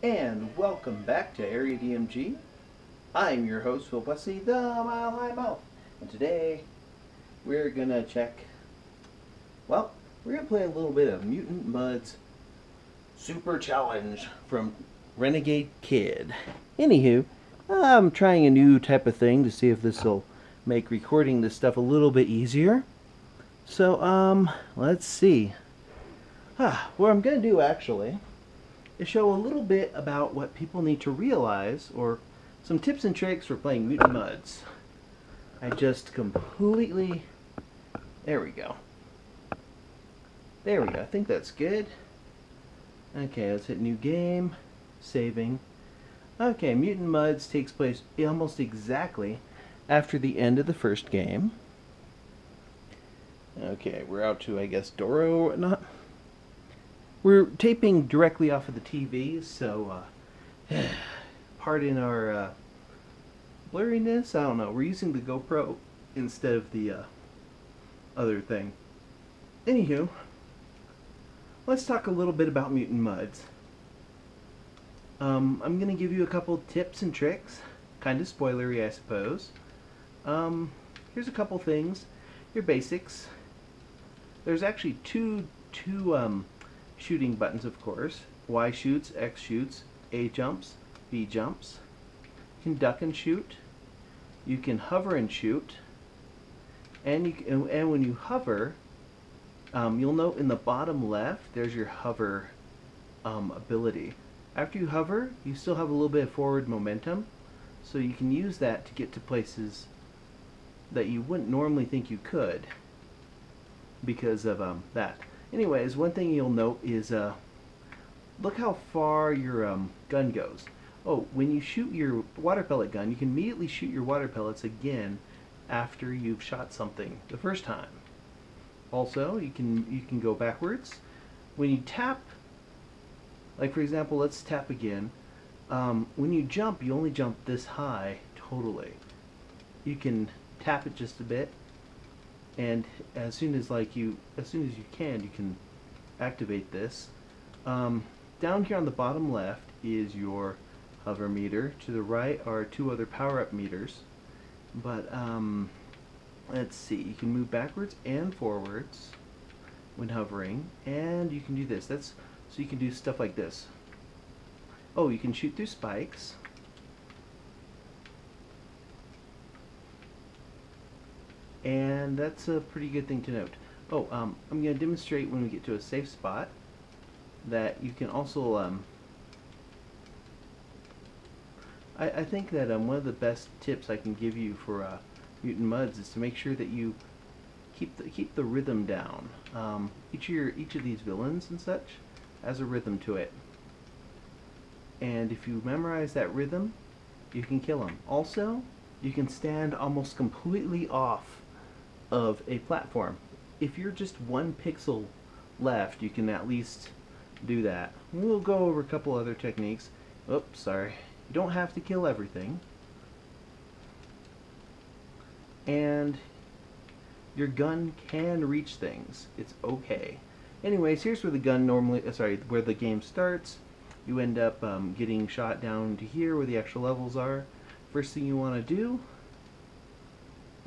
And welcome back to Area DMG. I'm your host, Phil Wesley, the Mile High Mouth. And today, we're gonna we're gonna play a little bit of Mutant Mudds Super Challenge from Renegade Kid. Anywho, I'm trying a new type of thing to see if this will make recording this stuff a little bit easier. So, let's see. What I'm gonna do actually to show a little bit about what people need to realize, or some tips and tricks for playing Mutant Mudds. I just completely... There we go. There we go. I think that's good. Okay, let's hit new game. Saving. Okay, Mutant Mudds takes place almost exactly after the end of the first game. Okay, we're out to, I guess, Doro or whatnot. We're taping directly off of the TV, so pardon our blurriness. I don't know. We're using the GoPro instead of the other thing. Anywho, let's talk a little bit about Mutant Mudds. I'm going to give you a couple tips and tricks. Kind of spoilery, I suppose. Here's a couple things. Your basics. There's actually two shooting buttons, of course. Y shoots, X shoots, A jumps, B jumps. You can duck and shoot. You can hover and shoot. And when you hover, you'll note in the bottom left, there's your hover ability. After you hover, you still have a little bit of forward momentum, so you can use that to get to places that you wouldn't normally think you could because of that. Anyways, one thing you'll note is look how far your gun goes. Oh, when you shoot your water pellet gun, you can immediately shoot your water pellets again after you've shot something the first time. Also, you can go backwards. When you tap, like for example, let's tap again. When you jump, you only jump this high totally. You can tap it just a bit, and as soon as you can activate this. Down here on the bottom left is your hover meter. To the right are two other power-up meters. But let's see, you can move backwards and forwards when hovering, and you can do this. So you can do stuff like this. Oh, you can shoot through spikes. And that's a pretty good thing to note. Oh, I'm going to demonstrate when we get to a safe spot that you can also, I think that one of the best tips I can give you for Mutant Mudds is to make sure that you keep the rhythm down. Each of these villains and such has a rhythm to it, and if you memorize that rhythm, you can kill them. Also, you can stand almost completely off of a platform. If you're just 1 pixel left, you can at least do that. We'll go over a couple other techniques. Oops, sorry. You don't have to kill everything. And your gun can reach things. It's okay. Anyways, here's where the gun where the game starts. You end up getting shot down to here where the actual levels are. First thing you want to do,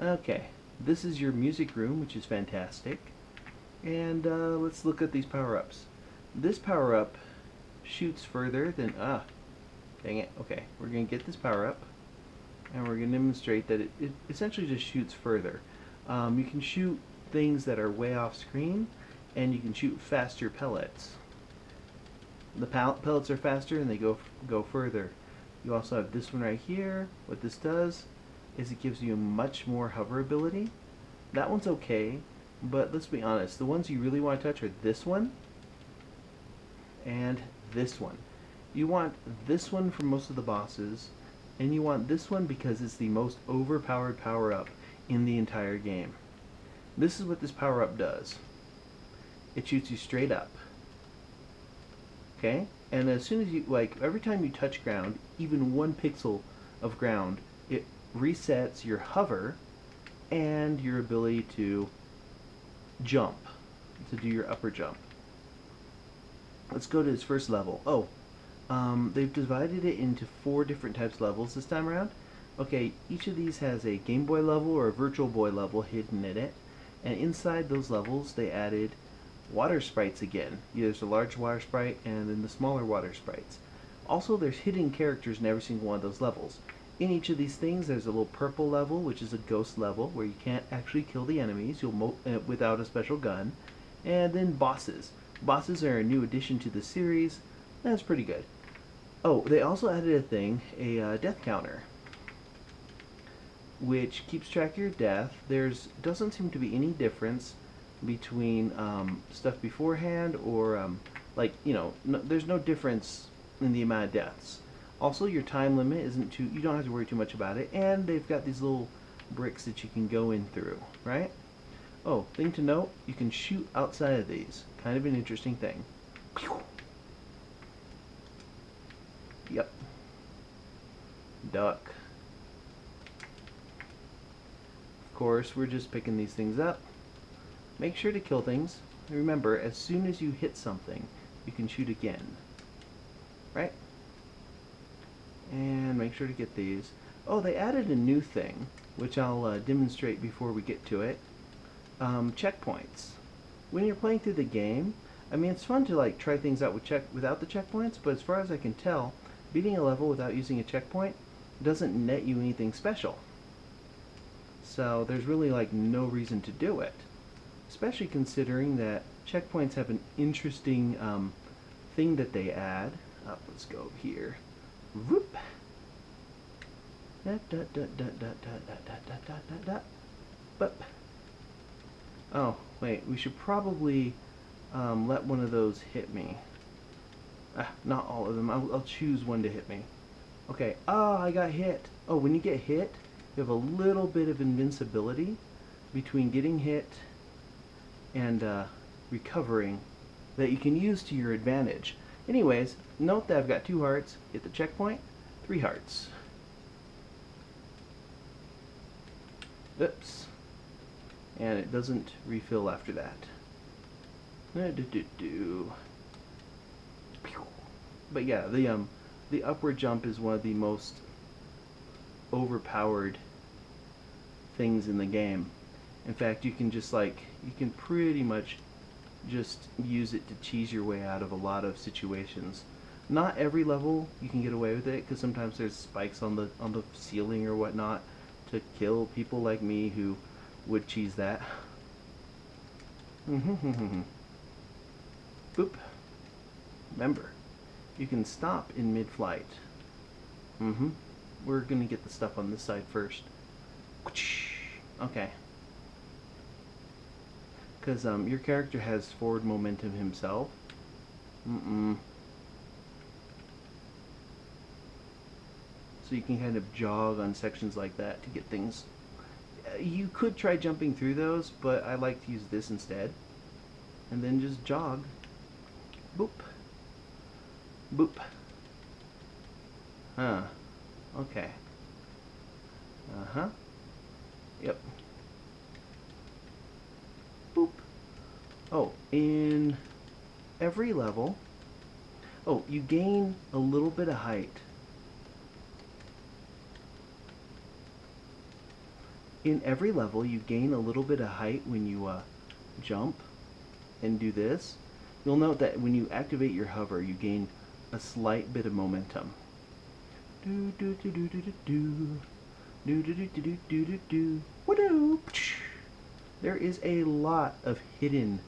okay, this is your music room, which is fantastic. And let's look at these power-ups. This power-up shoots further than... dang it. Okay, we're going to get this power-up, and we're going to demonstrate that it essentially just shoots further. You can shoot things that are way off screen, and you can shoot faster pellets. The pellets are faster, and they go further. You also have this one right here. What this does is it gives you much more hoverability. That one's okay, but let's be honest, the ones you really want to touch are this one and this one. You want this one for most of the bosses, and you want this one because it's the most overpowered power-up in the entire game. This is what this power-up does. It shoots you straight up. Okay? And as soon as you, every time you touch ground, even 1 pixel of ground, it resets your hover and your ability to jump, to do your upper jump. Let's go to his first level. Oh, They've divided it into 4 different types of levels this time around. Okay, each of these has a Game Boy level or a Virtual Boy level hidden in it, and inside those levels they added water sprites again. There's a large water sprite and then the smaller water sprites. Also, there's hidden characters in every single one of those levels. In each of these things, there's a little purple level, which is a ghost level, where you can't actually kill the enemies without a special gun. And then bosses. Bosses are a new addition to the series. That's pretty good. Oh, they also added a thing, a death counter, which keeps track of your death. There's doesn't seem to be any difference between stuff beforehand or like, you know, there's no difference in the amount of deaths. Also, your time limit isn't too, you don't have to worry too much about it, and they've got these little bricks that you can go in through, right? Oh, thing to note, you can shoot outside of these. Kind of an interesting thing. Yep. Duck. Of course, we're just picking these things up. Make sure to kill things. Remember, as soon as you hit something, you can shoot again. Right? And make sure to get these. Oh, they added a new thing, which I'll demonstrate before we get to it. Checkpoints. When you're playing through the game, I mean, it's fun to like try things out without the checkpoints, but as far as I can tell, beating a level without using a checkpoint doesn't net you anything special. So there's really like no reason to do it, especially considering that checkpoints have an interesting thing that they add. Let's go here. Whoop. Oh, wait, we should probably let one of those hit me. Not all of them. I'll choose one to hit me. Okay. Oh, I got hit. Oh, when you get hit, you have a little bit of invincibility between getting hit and recovering that you can use to your advantage. Anyways, note that I've got 2 hearts. Hit the checkpoint, 3 hearts. Oops. And it doesn't refill after that. But yeah, the upward jump is one of the most overpowered things in the game. In fact, you can just like, you can pretty much just use it to cheese your way out of a lot of situations. Not every level you can get away with it, because sometimes there's spikes on the ceiling or whatnot to kill people like me who would cheese that. Boop. Remember, you can stop in mid-flight. We're gonna get the stuff on this side first. Okay. Because your character has forward momentum himself. So you can kind of jog on sections like that to get things. You could try jumping through those, but I like to use this instead. And then just jog. Boop. Boop. Huh. Okay. Yep. Boop. Oh, in every level, oh, you gain a little bit of height. In every level, you gain a little bit of height when you jump and do this. You'll note that when you activate your hover, you gain a slight bit of momentum. Do do do do do do do do do do do do do do. Woo-doo! There is a lot of hidden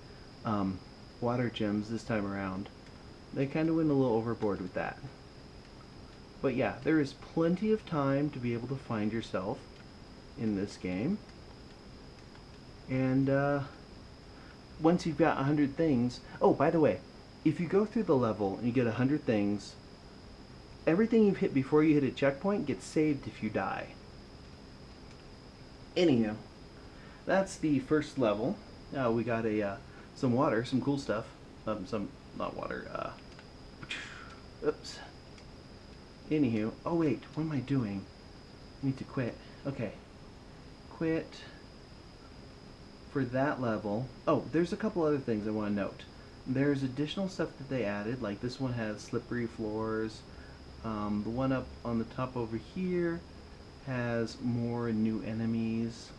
water gems this time around. They kind of went a little overboard with that. But yeah, there is plenty of time to be able to find yourself in this game. And once you've got 100 things... Oh, by the way, if you go through the level and you get 100 things, everything you've hit before you hit a checkpoint gets saved if you die. Anyhow, that's the first level. Now we got a some water, some cool stuff. Not water. Oops. Anywho, oh wait, what am I doing? I need to quit. Okay, quit for that level. Oh, there's a couple other things I want to note. There's additional stuff that they added, like this one has slippery floors. The one up on the top over here has more new enemies.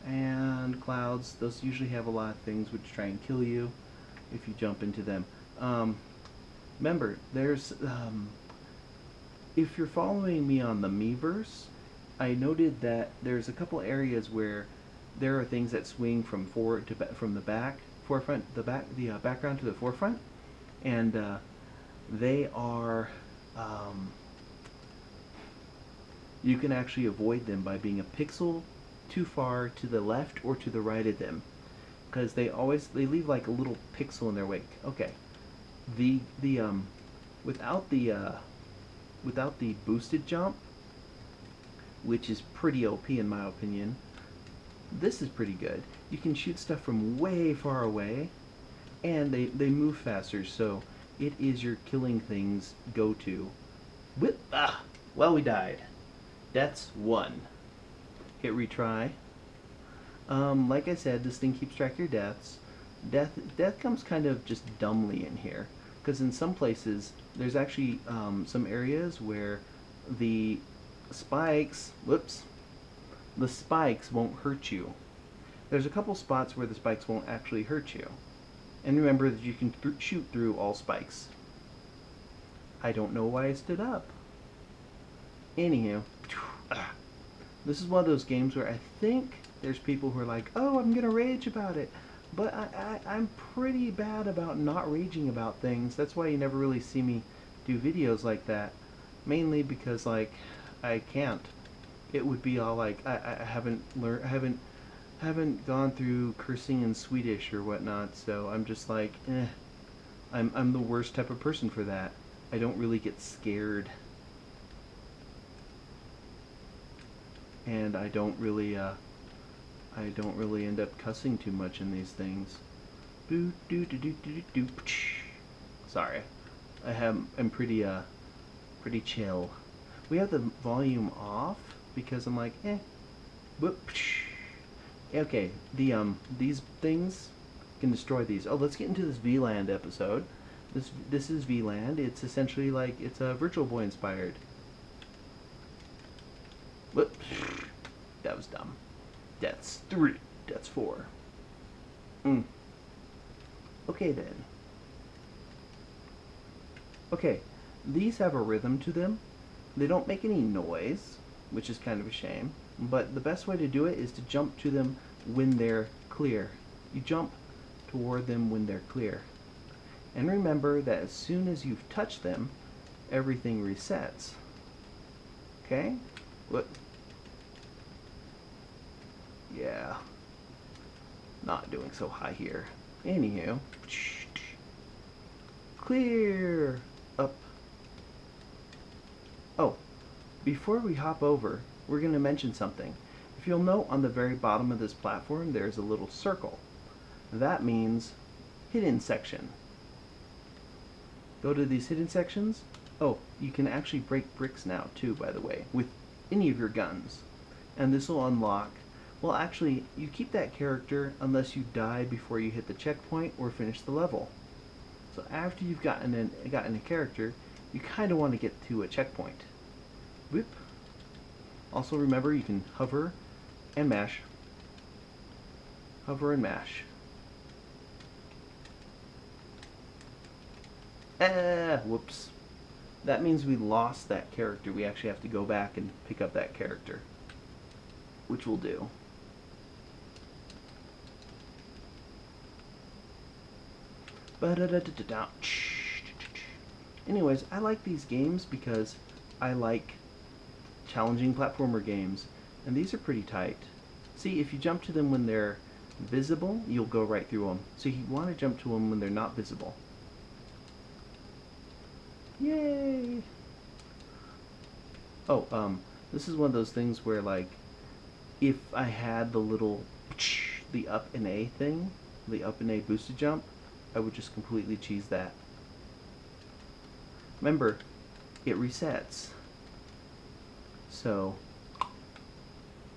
And clouds, those usually have a lot of things which try and kill you if you jump into them. Remember, there's if you're following me on the Miiverse, I noted that there's a couple areas where there are things that swing from forward to from the back, background to the forefront, and they are you can actually avoid them by being a pixel too far to the left or to the right of them, because they leave like a little pixel in their wake. Okay, the without the boosted jump, which is pretty OP in my opinion, this is pretty good. You can shoot stuff from way far away, and they move faster, so it is your killing things go-to. Whip! Ah! Well, we died. Death's 1. Hit retry. Like I said, this thing keeps track of your deaths. Death comes kind of just dumbly in here, because in some places there's actually some areas where the spikes, the spikes won't hurt you. There's a couple spots where the spikes won't actually hurt you. And remember that you can shoot through all spikes. I don't know why I stood up. Anywho, this is one of those games where I think there's people who are like, oh, I'm gonna rage about it. But I'm pretty bad about not raging about things. That's why you never really see me do videos like that. Mainly because, like, I can't. It would be all like, I haven't gone through cursing in Swedish or whatnot, so I'm just like, I'm the worst type of person for that. I don't really get scared. And I don't really end up cussing too much in these things. Boo doo doo doo doo doo. Sorry, I'm pretty chill. We have the volume off because I'm like, whoop. Okay, these things can destroy these. Oh, let's get into this VLAND episode. This is VLAND. It's essentially like it's Virtual Boy inspired. Whoop. That was dumb. That's 3. That's 4. Okay then. Okay, these have a rhythm to them. They don't make any noise, which is kind of a shame. But the best way to do it is to jump to them when they're clear. You jump toward them when they're clear. And remember that as soon as you've touched them, everything resets. Okay? What? Yeah. Not doing so high here. Anywho. Clear! Up. Oh, before we hop over, we're going to mention something. If you'll note, on the very bottom of this platform, there's a little circle. That means hidden section. Go to these hidden sections. Oh, you can actually break bricks now, too, by the way, with any of your guns. And this will unlock... Well, actually, you keep that character unless you die before you hit the checkpoint or finish the level. So after you've gotten a character, you kind of want to get to a checkpoint. Whoop. Also remember, you can hover and mash. Hover and mash. Whoops. That means we lost that character. We actually have to go back and pick up that character, which we'll do. Anyways, I like these games because I like challenging platformer games, and these are pretty tight. See, if you jump to them when they're visible, you'll go right through them. So you want to jump to them when they're not visible. Yay! Oh, this is one of those things where, like, if I had the up and A thing, the up and A boosted jump, I would just completely cheese that. Remember, it resets. So,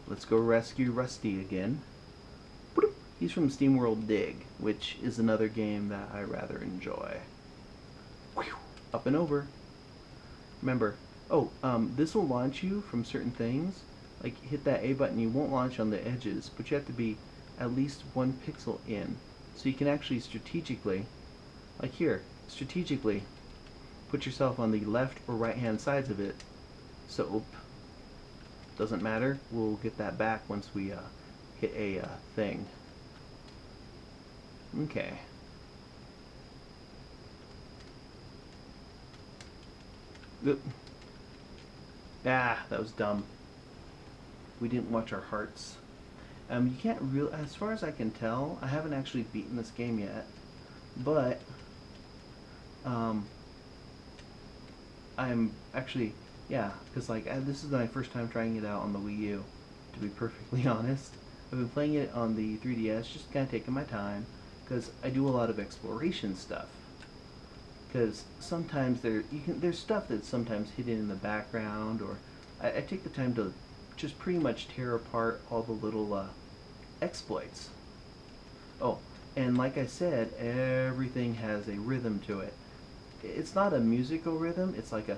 let's go rescue Rusty again. He's from SteamWorld Dig, which is another game that I rather enjoy. Whew, up and over. Remember, this will launch you from certain things. Like, hit that A button, you won't launch on the edges, but you have to be at least 1 pixel in. So you can actually strategically, like here, strategically put yourself on the left or right hand sides of it. So, doesn't matter, we'll get that back once we hit a thing. Okay. Oop. Ah, that was dumb. We didn't watch our hearts. You can't real, as far as I can tell, I haven't actually beaten this game yet, but I'm actually, yeah, because like this is my first time trying it out on the Wii U, to be perfectly honest. I've been playing it on the 3DS, just kind of taking my time, because I do a lot of exploration stuff. Because sometimes there's stuff that's sometimes hidden in the background, or I take the time to just pretty much tear apart all the little exploits. Oh, and like I said, everything has a rhythm to it. It's not a musical rhythm, it's like a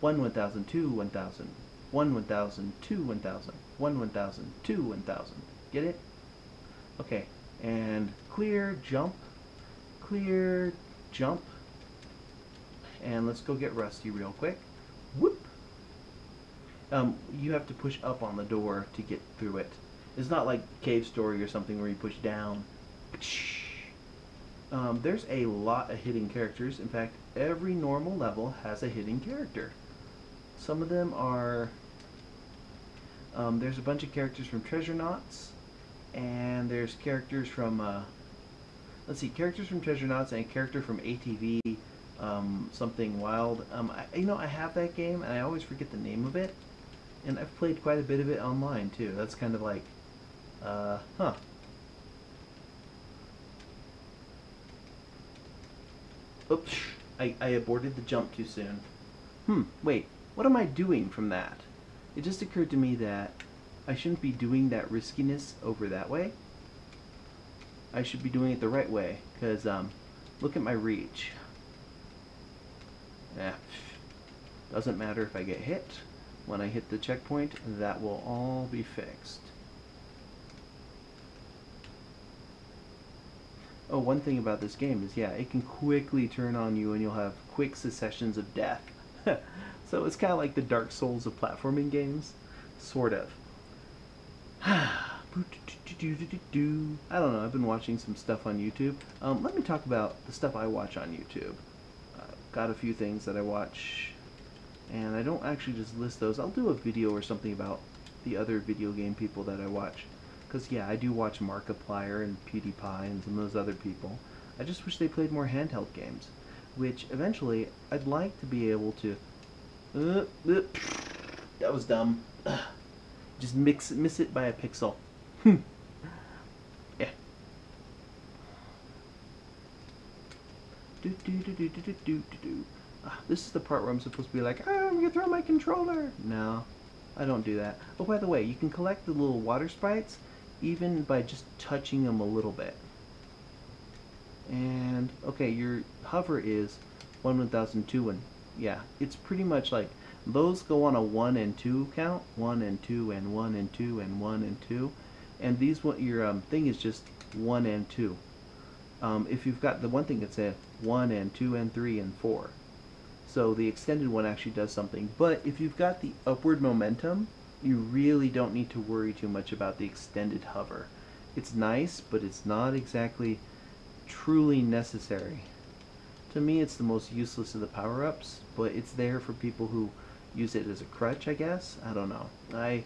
1 1000 2 1000 1 1000 2 1000 1 1000 2 1000. Get it? Okay, and clear, jump, and let's go get Rusty real quick. Whoop! You have to push up on the door to get through it. It's not like Cave Story or something where you push down. There's a lot of hidden characters. In fact, every normal level has a hidden character. Some of them are... there's a bunch of characters from Treasure Knots, and there's characters from... let's see, characters from Treasure Knots and a character from ATV, something wild. I have that game, and I always forget the name of it. And I've played quite a bit of it online, too. That's kind of like, huh. Oops, I aborted the jump too soon. Wait, what am I doing from that? It just occurred to me that I shouldn't be doing that riskiness over that way. I should be doing it the right way, because, look at my reach. Doesn't matter if I get hit. When I hit the checkpoint, that will all be fixed. Oh, one thing about this game is, yeah, it can quickly turn on you and you'll have quick successions of death. So it's kind of like the Dark Souls of platforming games. Sort of. I don't know, I've been watching some stuff on YouTube. Let me talk about the stuff I watch on YouTube. Got a few things that I watch, and I don't actually just list those. I'll do a video or something about the other video game people that I watch. Because, yeah, I do watch Markiplier and PewDiePie and some of those other people. I just wish they played more handheld games. Which, eventually, I'd like to be able to... that was dumb. Just miss it by a pixel. Yeah. This is the part where I'm supposed to be like, I'm gonna throw my controller. No, I don't do that. Oh, by the way, you can collect the little water sprites even by just touching them a little bit. And okay, your hover is 1 1002, and yeah, it's pretty much like those go on a 1 and 2 count, 1 and 2 and 1 and 2 and 1 and 2, and these what your thing is just 1 and 2. If you've got the one thing that's a 1 and 2 and 3 and 4, so the extended one actually does something. But if you've got the upward momentum, you really don't need to worry too much about the extended hover. It's nice, but it's not exactly truly necessary. To me, it's the most useless of the power-ups, but it's there for people who use it as a crutch, I guess. I don't know. I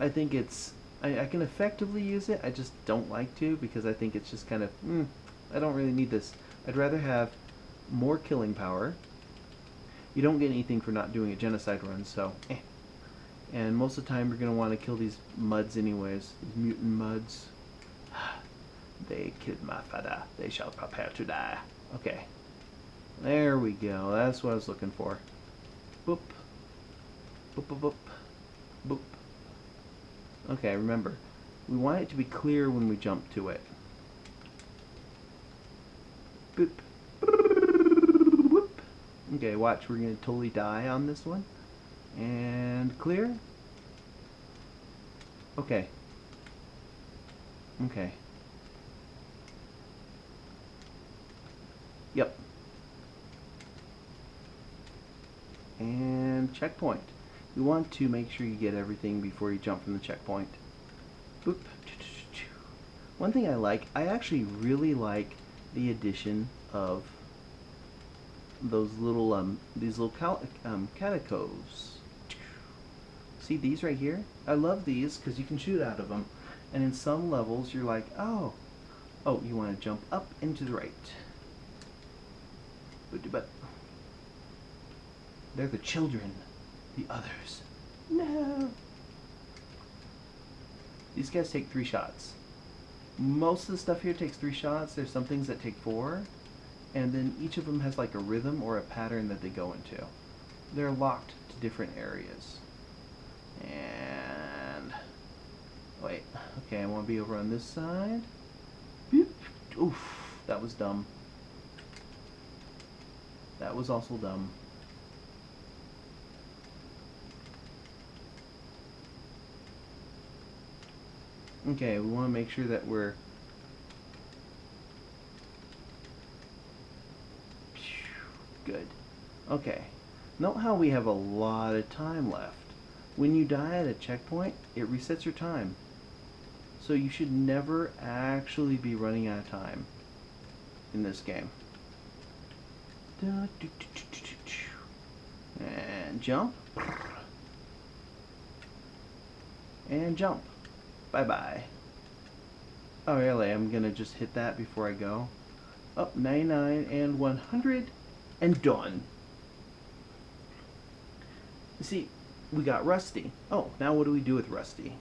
think it's... I can effectively use it, I just don't like to, because I think it's just kind of, I don't really need this. I'd rather have more killing power. You don't get anything for not doing a genocide run, so And most of the time you're going to want to kill these mudds anyways. These mutant mudds. They killed my father. They shall prepare to die. Okay. There we go. That's what I was looking for. Boop. Boop, boop, boop. Boop. Okay, remember. We want it to be clear when we jump to it. Boop. Whoop. Okay, watch. We're going to totally die on this one. And clear. Okay. Okay. Yep. And checkpoint. You want to make sure you get everything before you jump from the checkpoint. Boop. One thing I actually really like the addition of those little these little catacombs. See these right here? I love these because you can shoot out of them, and in some levels you're like, oh, you want to jump up and to the right. But they're the children, the others. No. These guys take 3 shots. Most of the stuff here takes 3 shots. There's some things that take 4. And then each of them has like a rhythm or a pattern that they go into. They're locked to different areas. And... wait. Okay, I want to be over on this side. Boop. Oof. That was dumb. That was also dumb. Okay, we want to make sure that we're... good. Okay. Note how we have a lot of time left. When you die at a checkpoint, it resets your time. So you should never actually be running out of time in this game. And jump. And jump. Bye-bye. Oh, really? I'm going to just hit that before I go. Up 99 and 100 and done. You see, we got Rusty. Oh, now what do we do with Rusty?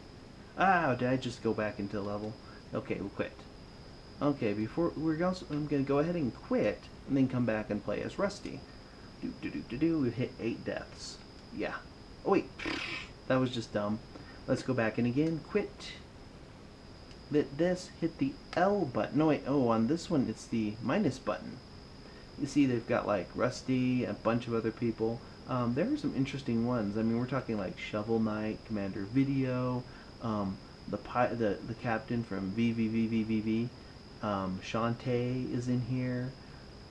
Ah, did I just go back into level? Okay, we'll quit. Okay, before I'm going to go ahead and quit and then come back and play as Rusty. We've hit 8 deaths. Yeah. Oh, wait. That was just dumb. Let's go back in again. Quit. Hit this. Hit the L button. No, wait. Oh, on this one, it's the minus button. You see, they've got like Rusty, a bunch of other people. There are some interesting ones. I mean, we're talking like Shovel Knight, Commander Video, the captain from VVVVVV, Shantae is in here.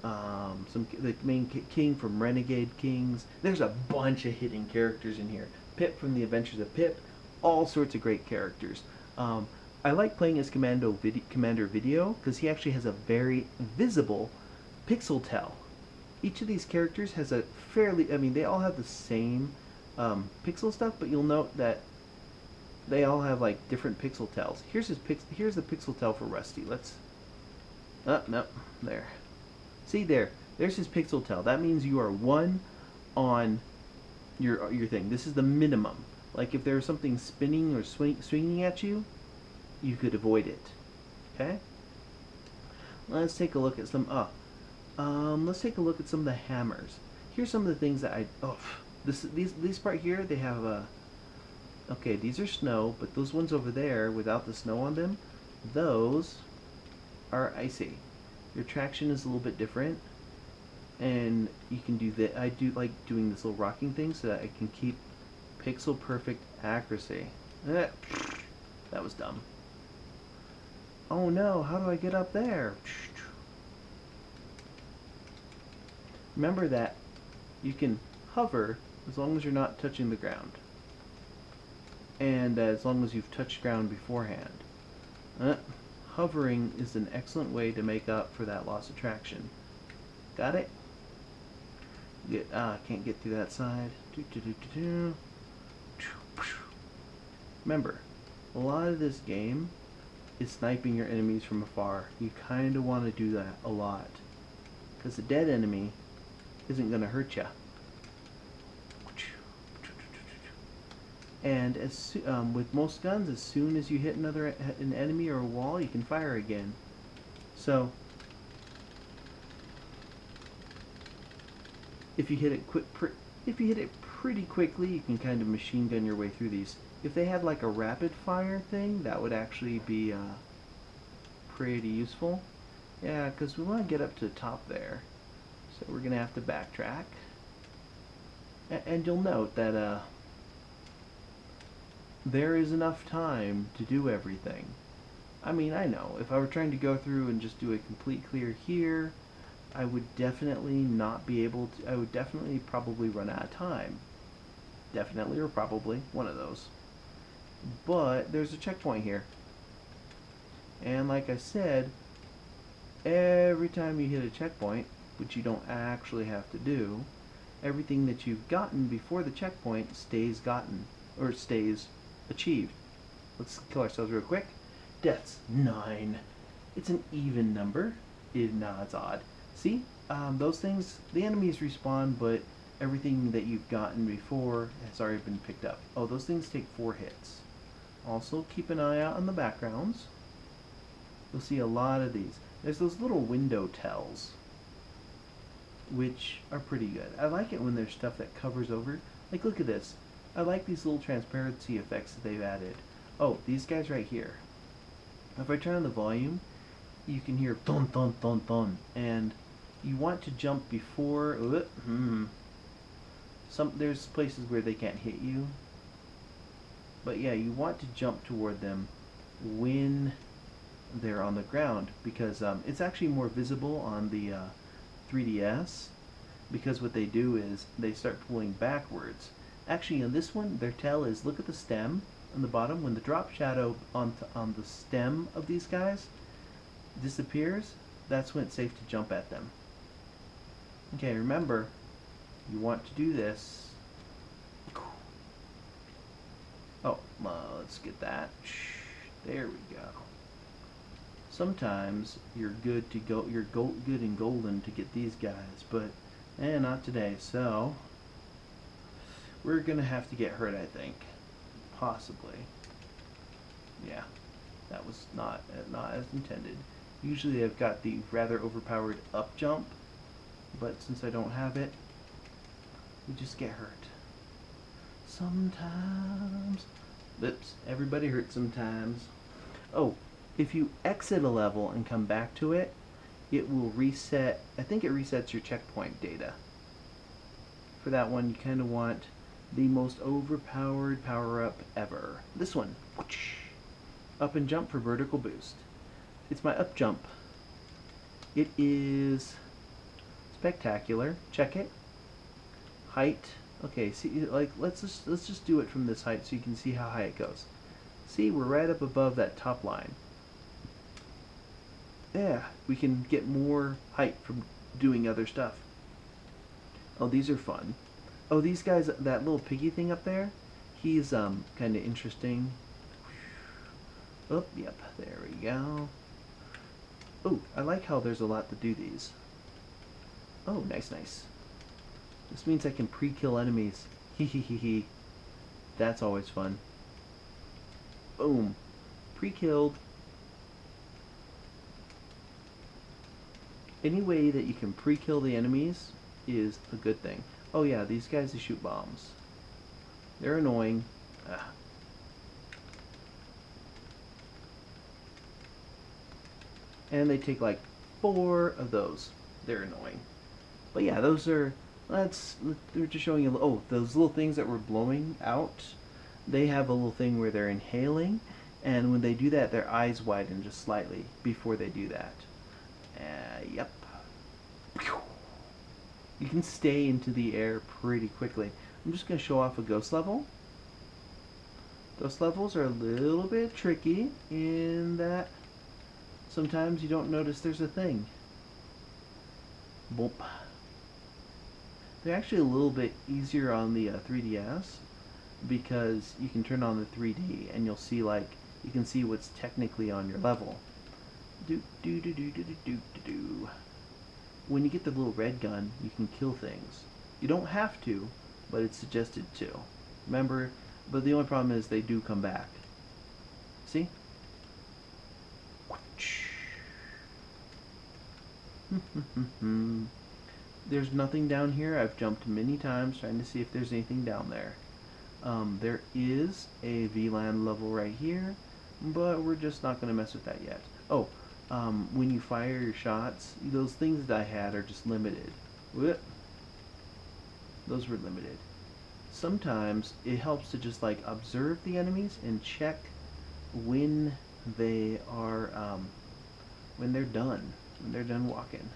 The main king from Renegade Kings. There's a bunch of hidden characters in here. Pip from the Adventures of Pip. All sorts of great characters. I like playing as Commander Video because he actually has a very visible pixel tell. Each of these characters has a fairly, I mean, they all have the same pixel stuff, but you'll note that they all have like different pixel tells. Here's the pixel tell for Rusty. Let's, no, there. See there, there's his pixel tell. That means you are 1 on your thing. This is the minimum. Like if there's something spinning or swinging at you, you could avoid it. Okay. Let's take a look at some. Let's take a look at some of the hammers. Here's some of the things that these part here, they have a. Okay, these are snow, but those ones over there without the snow on them, those are icy. Your traction is a little bit different, and you can do that. I do like doing this little rocking thing so that I can keep pixel perfect accuracy. That was dumb. Oh no, how do I get up there? Remember that you can hover as long as you're not touching the ground. And as long as you've touched ground beforehand. Hovering is an excellent way to make up for that loss of traction. Got it? Can't get through that side. Remember, a lot of this game is sniping your enemies from afar. You kind of want to do that a lot. Because a dead enemy isn't going to hurt you. And with most guns, as soon as you hit an enemy or a wall, you can fire again. So if you hit it pretty quickly, you can kind of machine gun your way through these. If they had like a rapid fire thing, that would actually be pretty useful. Yeah, because we want to get up to the top there. So we're going to have to backtrack. And you'll note that there is enough time to do everything. I mean, I know, if I were trying to go through and just do a complete clear here, I would definitely not be able to, I would definitely probably run out of time. Definitely or probably, one of those. But there's a checkpoint here. And like I said, every time you hit a checkpoint, which you don't actually have to do, everything that you've gotten before the checkpoint stays gotten, or stays achieved. Let's kill ourselves real quick. Deaths, 9. It's an even number. Nah, it's odd. See? Those things, the enemies respawn, but everything that you've gotten before has already been picked up. Oh, those things take 4 hits. Also, keep an eye out on the backgrounds. You'll see a lot of these. There's those little window tells, which are pretty good. I like it when there's stuff that covers over. Like, look at this. I like these little transparency effects that they've added. Oh, these guys right here. If I turn on the volume, you can hear thun thun thun thun, and you want to jump before. There's places where they can't hit you, but yeah, you want to jump toward them when they're on the ground, because it's actually more visible on the 3DS, because what they do is they start pulling backwards. Actually, on this one, their tail is, look at the stem on the bottom. When the drop shadow on the stem of these guys disappears, that's when it's safe to jump at them. Okay, remember, you want to do this. Oh, let's get that. There we go. Sometimes you're good to go. You're good and golden to get these guys, but not today. So we're gonna have to get hurt, I think, possibly. Yeah, that was not as intended. Usually I've got the rather overpowered up jump, but since I don't have it, we just get hurt. Sometimes. Oops, everybody hurts sometimes. Oh, if you exit a level and come back to it, it will reset. I think it resets your checkpoint data. For that one, you kind of want the most overpowered power-up ever. This one. Up and jump for vertical boost. It's my up jump. It is spectacular. Check it. Height. Okay, see, like let's just do it from this height so you can see how high it goes. See, we're right up above that top line. Yeah, we can get more height from doing other stuff. Oh, these are fun. Oh, these guys, that little piggy thing up there, he's kind of interesting. Oh, yep, there we go. Oh, I like how there's a lot to do these. Oh, nice, nice. This means I can pre-kill enemies. Hee hee hee hee. That's always fun. Boom. Pre-killed. Any way that you can pre-kill the enemies is a good thing. Oh yeah, these guys, they shoot bombs. They're annoying. Ugh. And they take like 4 of those. They're annoying. But yeah, those are, they're just showing you, oh, those little things that were blowing out, they have a little thing where they're inhaling, and when they do that, their eyes widen just slightly before they do that. Yep. You can stay into the air pretty quickly. I'm just going to show off a ghost level. Ghost levels are a little bit tricky in that sometimes you don't notice there's a thing. Boop. They're actually a little bit easier on the 3DS because you can turn on the 3D and you'll see, like, you can see what's technically on your level. Do do do do do do do do do. When you get the little red gun, you can kill things. You don't have to, but it's suggested to. Remember, but the only problem is they do come back. See? There's nothing down here. I've jumped many times trying to see if there's anything down there. There is a VLAN level right here, but we're just not going to mess with that yet. Oh, when you fire your shots, those things that I had are just limited. Whoop. Those were limited. Sometimes it helps to just like observe the enemies and check when they are when they're done walking.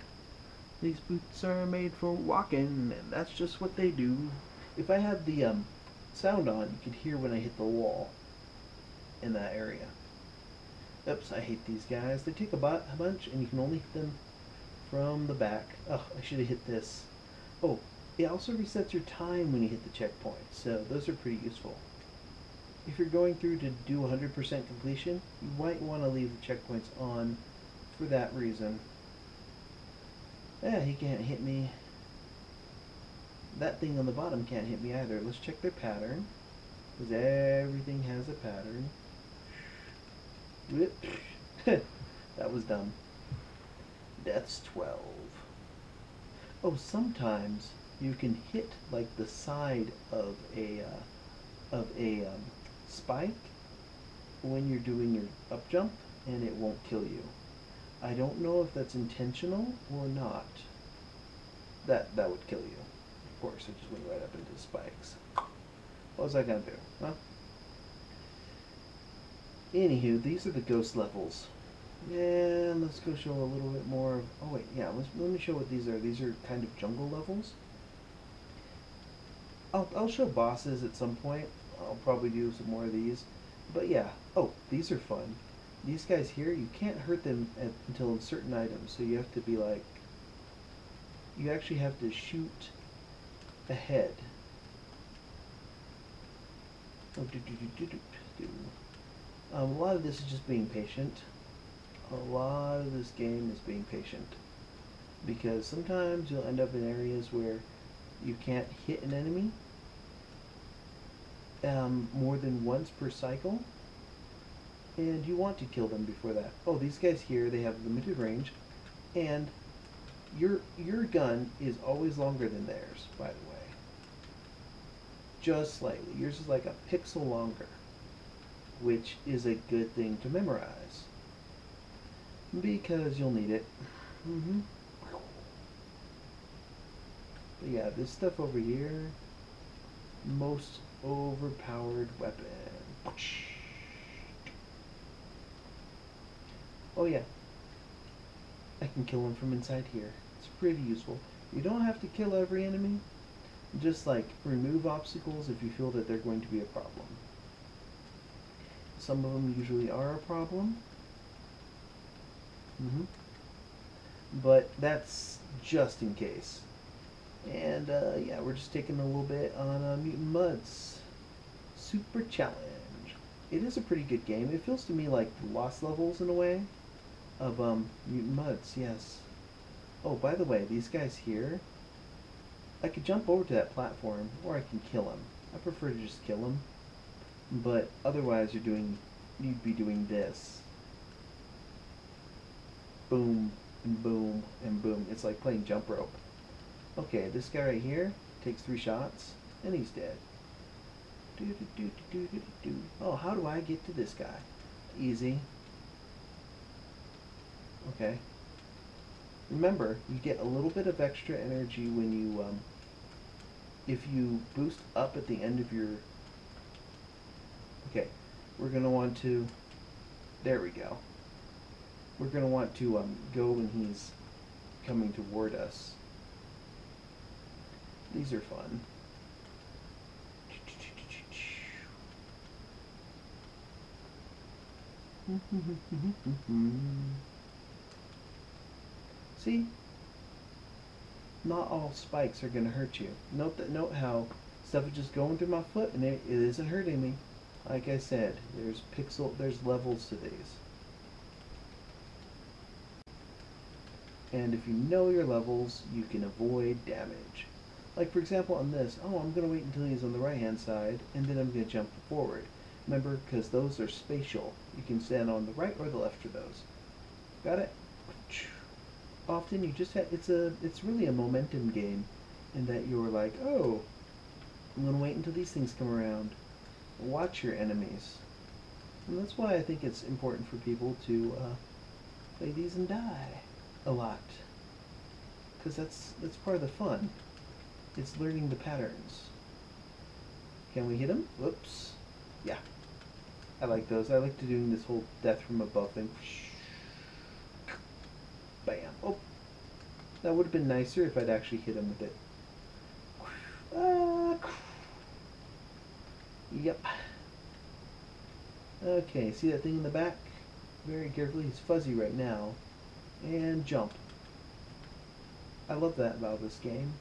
These boots are made for walking, and that's just what they do. If I had the sound on, you could hear when I hit the wall in that area. Oops, I hate these guys. They take a bunch, and you can only hit them from the back. Oh, I should have hit this. Oh, it also resets your time when you hit the checkpoint, so those are pretty useful. If you're going through to do 100% completion, you might want to leave the checkpoints on for that reason. He can't hit me. That thing on the bottom can't hit me either. Let's check their pattern, because everything has a pattern. Whoop. That was dumb. Death's 12. Oh, sometimes you can hit like the side of a spike when you're doing your up jump, and it won't kill you. I don't know if that's intentional or not. That would kill you. Of course, it just went right up into the spikes. What was I gonna do? Huh? Anywho, these are the ghost levels. And let's go show a little bit more of... Oh wait, yeah, let me show what these are. These are kind of jungle levels. I'll show bosses at some point. I'll probably do some more of these. But yeah, oh, these are fun. These guys here, you can't hurt them until in certain items, so you have to be like... You actually have to shoot ahead. Oh, a lot of this is just being patient. A lot of this game is being patient. Because sometimes you'll end up in areas where you can't hit an enemy more than once per cycle. And you want to kill them before that. Oh, these guys here, they have limited range. And your gun is always longer than theirs, by the way. Just slightly. Yours is like a pixel longer, which is a good thing to memorize, because you'll need it. But yeah, this stuff over here, most overpowered weapon. Oh yeah, I can kill them from inside here. It's pretty useful. You don't have to kill every enemy. Just like remove obstacles if you feel that they're going to be a problem. Some of them usually are a problem. But that's just in case. And yeah, we're just taking a little bit on Mutant Mudds Super Challenge. It is a pretty good game. It feels to me like the Lost Levels in a way of Mutant Mudds, yes. Oh, by the way, these guys here, I could jump over to that platform, or I can kill them. I prefer to just kill them. But otherwise, you'd be doing this. Boom, and boom, and boom. It's like playing jump rope. Okay, this guy right here takes 3 shots, and he's dead. Oh, how do I get to this guy? Easy. Okay. Remember, you get a little bit of extra energy when you, if you boost up at the end of your... Okay, we're going to want to... There we go. We're going to want to go when he's coming toward us. These are fun. See? Not all spikes are going to hurt you. Note how stuff is just going through my foot and it isn't hurting me. Like I said, there's levels to these. And if you know your levels, you can avoid damage. Like for example on this, oh, I'm going to wait until he's on the right hand side and then I'm going to jump forward. Remember, because those are spatial. You can stand on the right or the left for those. Got it? Often you just have, it's really a momentum game in that you're like, oh, I'm going to wait until these things come around. Watch your enemies. And that's why I think it's important for people to play these and die a lot. Because that's part of the fun. It's learning the patterns. Can we hit him? Whoops. Yeah. I like those. I like doing this whole death from above thing. Bam. Oh. That would have been nicer if I'd actually hit him with it. Yep. Okay, see that thing in the back? Very carefully. He's fuzzy right now. And jump. I love that about this game.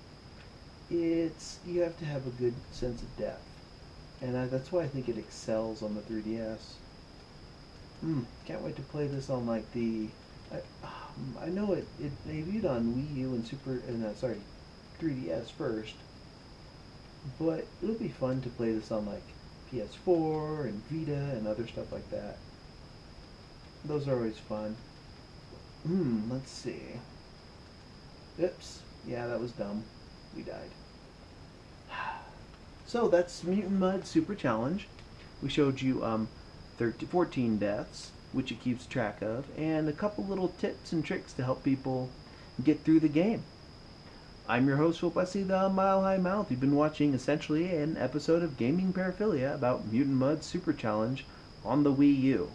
You have to have a good sense of depth. And that's why I think it excels on the 3DS. Can't wait to play this on like the... I know it debuted on Wii U and 3DS first. But it'll be fun to play this on like PS4 and Vita and other stuff like that. Those are always fun. Let's see. Oops. Yeah, that was dumb. We died. So that's Mutant Mudds Super Challenge. We showed you 14 deaths, which it keeps track of, and a couple little tips and tricks to help people get through the game. I'm your host, Philip Wesley, the Mile High Mouth. You've been watching essentially an episode of Gaming Paraphilia about Mutant Mudds Super Challenge on the Wii U.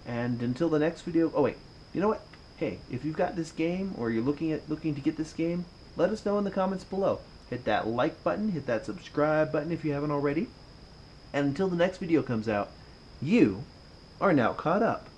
And until the next video... Oh wait, you know what? Hey, if you've got this game, or you're looking to get this game, let us know in the comments below. Hit that like button, hit that subscribe button if you haven't already. And until the next video comes out, you are now caught up.